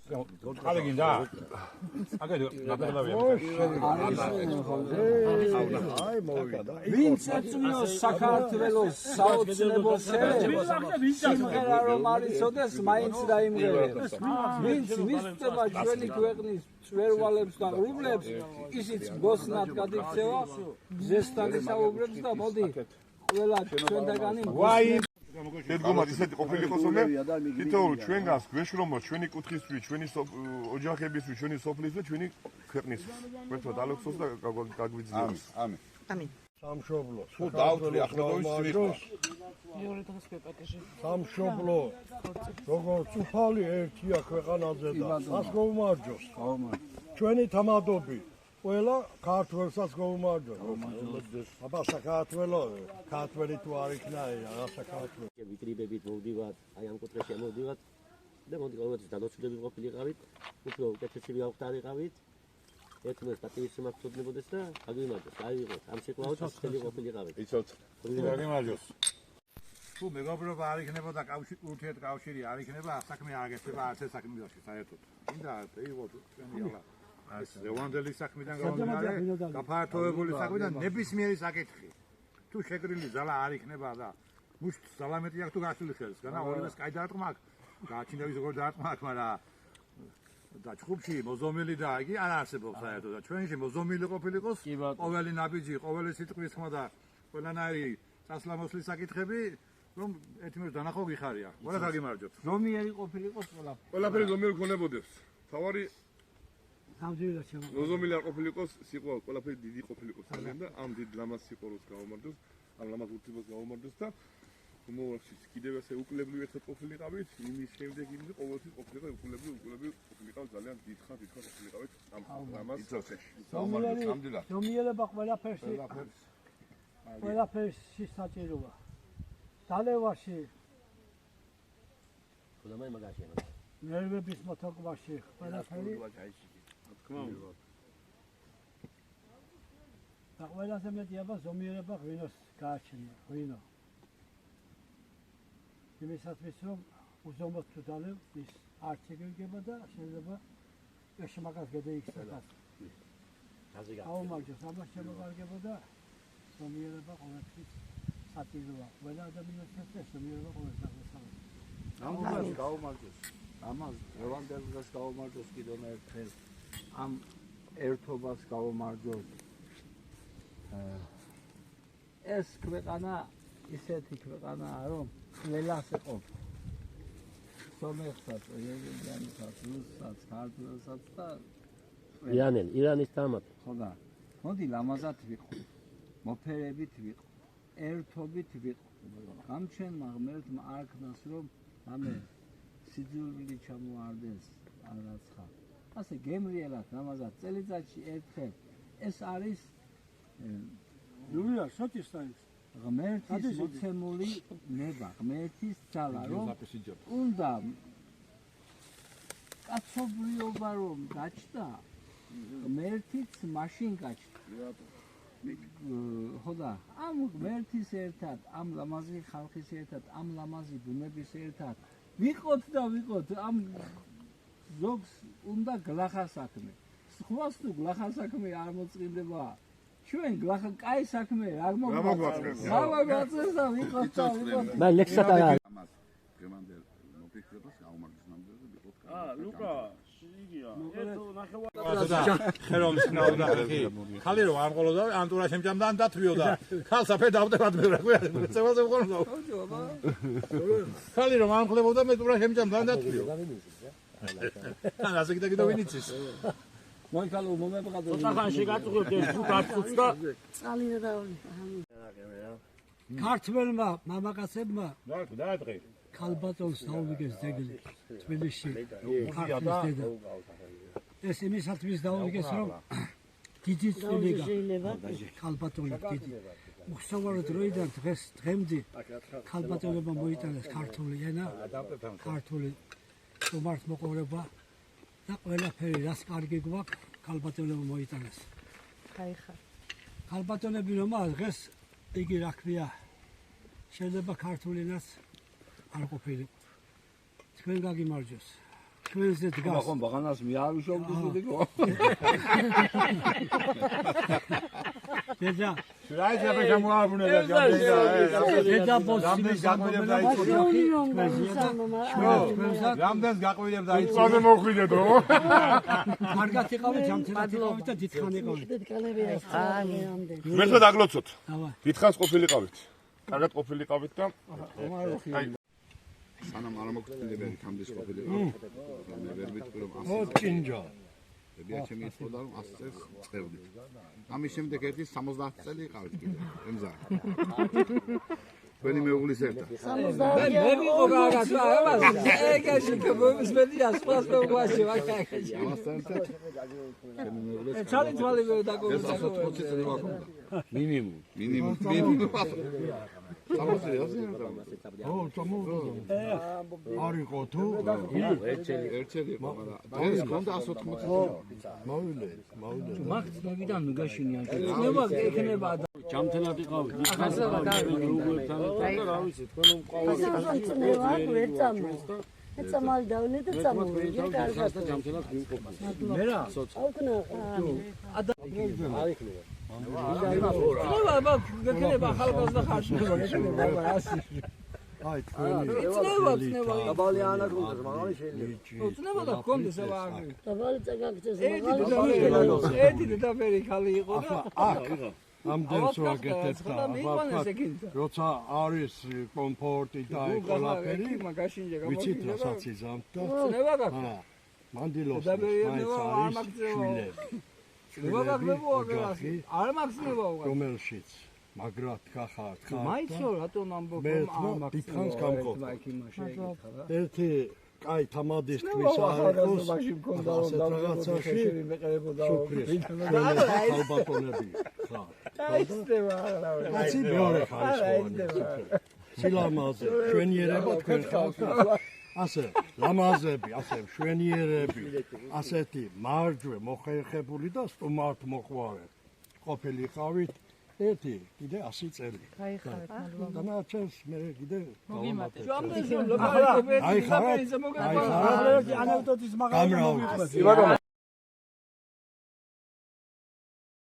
ყალეგინდა. აგერ ნაბერდავია. აი მოვიდა. ვინც ეწვიოს საქართველოს საოცნებო სერებს, სიმღერა რომ არ იცოდეს, მაინც დაიმღერებს. ვინც მისწება ჩვენი ქვეყნის წვერვალებს და რუბლებს, ისიც ბოსნად გადიქცევა, ზესთან ისაუბრებს და მოდი, ყველა ჩვენთაგანი ვაი ედგომად ისეთი ყოფილიყოსონე თითოეული ჩვენგანს გვეშრომოთ ჩვენი კუთხისთვის, ჩვენი ოჯახებისთვის, ჩვენი სოფლისთვის, ჩვენი ქვეყნისთვის. გვერდოთ ალექსოს და გაგვიძლიოს. ამინ. ამინ. სამშობლო. თუ დავთვლი ახლებოვის წვიხვა. სამშობლო. როგორც უფალი ერთია ქვეყანაზე და მას გაუმარჯოს. ჩვენი თამადობი ყველა ქართველსაც გაუმარჯოს. აბა საქართველო, ქართველი თუ არ იქნა, რა საქართველო. ვიკრიბებით მოვდივართ, აი ამ კუთხეში მოვდივართ და მოდი ყოველთვის დანოცვლები ყოფილიყავით, უფრო უკეთესი ვიაუხტარიყავით. ერთმანეთს პატივისცემას ვწოდნებოდეს და გაგვიმარჯოს, აიღოთ, ამ შეკვაოთ ასწელი ყოფილიყავით. იცოთ. გამარჯოს. თუ მეგობრობა არ იქნებოდა ურთიერთკავშირი არ იქნება, საქმე არ გეცება არც ეს საქმეში საერთოდ. მინდა იყო ჩვენი ახლა ეს ლევანდელი საქმიდან გამომდინარე, გაფართოებული საქმიდან ნებისმიერი საკითხი. თუ შეკრილი ზალა არ იქნება და მუშტ ზალამეტი აქვს თუ გასული ხელს, განა ორივეს კაი დაარტყმა აქვს. გააჩინდა ვის როგორ დაარტყმა აქვს, მაგრამ და ჩხუბში მოზომილი და იგი არ არსებობს საერთოდ და ჩვენში მოზომილი ყოფილიყოს ყოველი ნაბიჯი, ყოველი სიტყვის ხმა და ყველანაირი წასვლამოსლის საკითხები, რომ ერთმანეთს დანახო გიხარია. ყველა გაგიმარჯოთ. ზომიერი ყოფილიყოს ყველაფერი. ყველაფერი ზომიერი გქონებოდეს. თავარი ნამდვილად შემო. ზომიერი არ ყოფილიყოს, სიყვარული ყველაფერი დიდი ყოფილიყოს ძალიან და ამ დიდ ლამაზ სიყვარულს გაუმარჯოს, ამ ლამაზ ურთიერთობას გაუმარჯოს და მომავალში კიდევ ესე უკლებრივ ერთად ყოფილიყავით, იმის შემდეგ იმის ყოველთვის ყოფილიყავით უკლებრივ ყოფილიყავით ძალიან დიდხანს ყოფილიყავით ამ ლამაზ პროცესში. გაუმარჯოს ნამდვილად. ზომიერება ყველაფერში საჭიროა. დალევაში, ხოდამაი მაგაშია. ნერვების მოთოკვაში ყველაფერი და ყველაზე მეტი აბა ზომიერება ღვინოს გააჩნია, ღვინო. იმისათვის რომ უზომოდ თუ დალევ, ის არ შეგეგება და შეიძლება ეშ მაგას გადაიქცევა. გაუმარჯოს, ამას შემოგარგება და ზომიერება ყოველთვის საჭიროა. ყველა ადამიანისთვის ზომიერება ყოველთვის საჭიროა. ამას გაუმარჯოს. ამას ლევანდელს გაუმარჯოს კიდევ ერთხელ. ამ ერთობას გაუმარჯოს. ეს ქვეყანა ისეთი ქვეყანაა, რომ ყველას ეყოფ. სომეხსაც, რეგიონალსაც, რუსსაც, ქართველსაც და ირანის თამარ. ხოდა. მოდი ლამაზად ვიყო. მოფერებით ვიყო. ერთობით ვიყო. გამჩენმა ღმერთმა არ ქნას რომ ამე სიძულვილი ჩამოარდეს არაცხა. ასე გემრიელად ლამაზად წელიწადში ერთხელ ეს არის იულია სოტისტაის ღმერთის მოცემული ნება, ღმერთის ძალა რომ უნდა კაცობრიობა რომ გაჩნდა ღმერთიც მაშინ გაჩნდა. ხოდა ამ ღმერთის ერთად, ამ ლამაზი ხალხის ერთად, ამ ლამაზი ბუნების ერთად ვიყოთ და ვიყოთ ამ ზოგს უნდა გლახა საქმე. სხვას თუ გლახა საქმე არ მოწყინდება. ჩვენ გლახა კაი საქმე არ მოგვაწყდეს. გავაგვაწეს და ვიყოთ და ვიყოთ. და ლექსად არა. ამას გემანდელ მოფიქრებას გაუმარჯოს ნამდვილად და ვიყოთ. ლუკა იგია. ხელოვნის ნაუდა ხალი რომ არ ყოლოდა ანტურა შემჭამდა ან დათვიოდა. ხალსაფე დავდებად მე რა ქვია. წევაზე ვყოლოდა. ხალი რომ არ ხლებოდა მე ტურა შემჭამდა ან დათვიო. ასე კიდე ვინიცის. მოიქალო მომებღადო. ოთახანში გაწუხებთ ეს გაწუხს და წალინა დავli. ქართველმა მამაკაცებმა დაადღე. ქალბატონს დაუდგეს ძეგლი თბილისში. ქართლის დედა. ეს იმისათვის დაუდგეს რომ დიდი წვლილი ქალბატონი დიდი. უხსოვრო დროიდან დღემდე ქალბატონებმა მოიტანეს ქართული ენა, ქართული სტუმართმოყვარეობა და ყველაფერი რაც კარგი გვაქვს ქალბატონებმა მოიტანეს. გაიხარ. ქალბატონები რომ დღეს იგი რა ქვია შეიძლება ქართული ენას არ ყოფილიყო. თქვენ გაგიმარჯოს. ჩვენზე დგას. ხომ ბაღანას მე არ ვიშოვდი ზუდიკო. დედა რაიცა ბექამუაბუნე და დედა ბოსის გაყვიდება რამდენს გაყვიდება და წავე მოხვიდეთო. კარგად იყავით, ჯამთელად იყავით და დიდხან იყავით. მერტად აგლოცოთ. დიდხანს ყოფილიყავით. კარგად ყოფილიყავით და სანამ არ მოგწდებიათ თამდის ყოფილიყავით. მე ვერ ვიტყვი რომ ო ჭინჯა ბებია ჩემი ეთქოდა რომ 100 წელს წევდით. ამის შემდეგ ერთი 70 წელი იყავით კიდე. ემზარ. თქვენი მეუღლის ერთად. მე ვიყო გაგასვა ამას ეგაში კობოს მედი ასპას მოვაში ვაკაკაში ამასთან ერთად ჩემი მეუღლის ჩალი მე დაგო 120 წელი ვაკონდა. მინიმუმ. მინიმუმ. ო თამო არისო თუ ერთელი იყო, მაგრამ დღეს გქონდა 180 წელი. მოვიდე მაგ წლებიდან ნუგაშინია. ნება ექნება ჯამთელად იყავით. დიდხანს იყავით. მეუღლებთან და რა ვიცი, თქვენ ეცა მალ დავნე და წამოვიდე კარგად და ჯამთელად ვიმყოფით. მე რა აუკნა ნება გეკნება ახალგაზრდა ხარში გეკნება ასე აი თქვენი ცნება დაბალი ანაგრუნდეს მაგარი შეიძლება ცნება და კონდეს აბა დაბალი წაგაგდეს ერთი და ფერი ხალი იყო და აქ ამდენს ვაკეთებ და როცა არის კომფორტი და ყველაფერი ვიცით რასაც იზამთ და ცნება გაქვს მანდილოს მაინც არის შვილები არ მაქსნება უღარ რომელშიც მაგრად გახართ ხარ მაიცო რატომ ამბობ მე დიდხანს გამყოფ ერთი კაი თამადის თქმის არ იყოს ასეთ რაღაცაში ალბატონები ხარ აიცდება რა კაცი მეორე ხარისხოვანი სილამაზე შვენიერება თქვენ ხალხს ასე ლამაზები ასე შვენიერები ასეთი მარჯვე მოხერხებული და სტუმართ მოყვარე ყოფილი ხავით ერთი კიდე 100 წელი გაიხარეთ მადლობა დანარჩენს მე კიდე მოგიმატეთ ჯამდეს რომ ლოგარი კოპერი აი ხარ ანავტოთის მაგარი გამრავალი